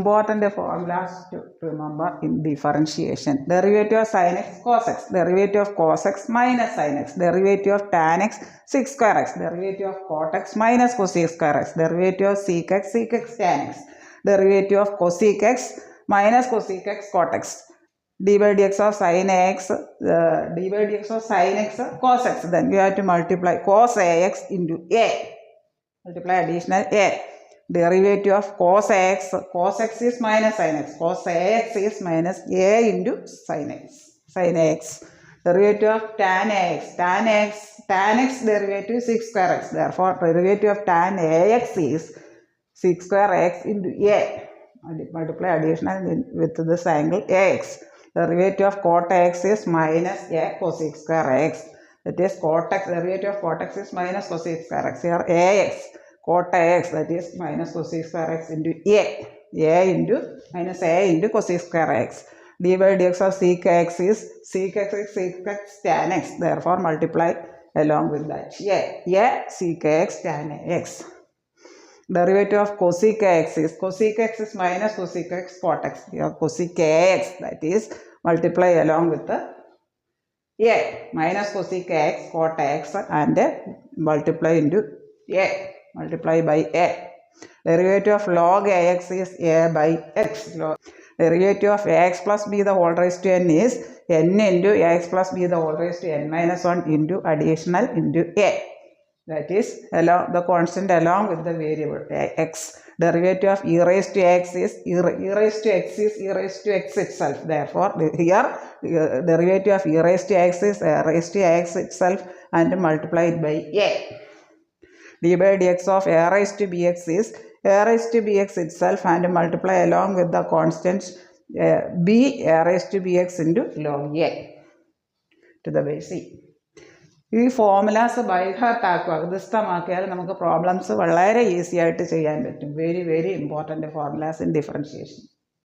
Important formulas to remember in differentiation. Derivative of sin x cos x, derivative of cos x minus sin x, derivative of tan x sec square x, derivative of cot x minus cosec square x, derivative of sec x tan x, derivative of cosec x minus cosec x cot x, d by dx of sin x, d by dx of sin x cos x. Then you have to multiply cos ax into a, multiply additional a. Derivative of cos x is minus sin x, cos ax is minus a into sin x. Derivative of tan x derivative is sec square x. Therefore, derivative of tan ax is sec square x into a. Multiply additional with this angle ax. Derivative of cot x is minus a cosec square x. That is cot x, derivative of cot x is minus cosec square x. Here ax, cot x, that is minus cosec square x into a into minus a into cosec square x. D by dx of sec x is sec x tan x. Therefore, multiply along with that a sec x tan x. Derivative of cosec x is minus cosec x cot x. Here cosec x, that is multiply along with the a minus cosec x cot x and multiply into a, multiply by a. Derivative of log ax is a by x. Derivative of ax plus b the whole raised to n is n into ax plus b the whole raised to n minus 1 into additional into a. That is along the constant along with the variable x. Derivative of e raised to x is e raised to x itself. Therefore, here derivative of e raised to x is raised to x itself and multiply it by a. D by dx of a raised to bx is a raised to bx itself and multiply along with the constant b a raised to bx into log a to the base c. ഈ formulas by heart ആക്കുക, ഹൃദയസ്ഥമാക്കിയാൽ നമുക്ക് problems വളരെ easy ആയിട്ട് ചെയ്യാൻ പറ്റും. Very very important formulas in differentiation.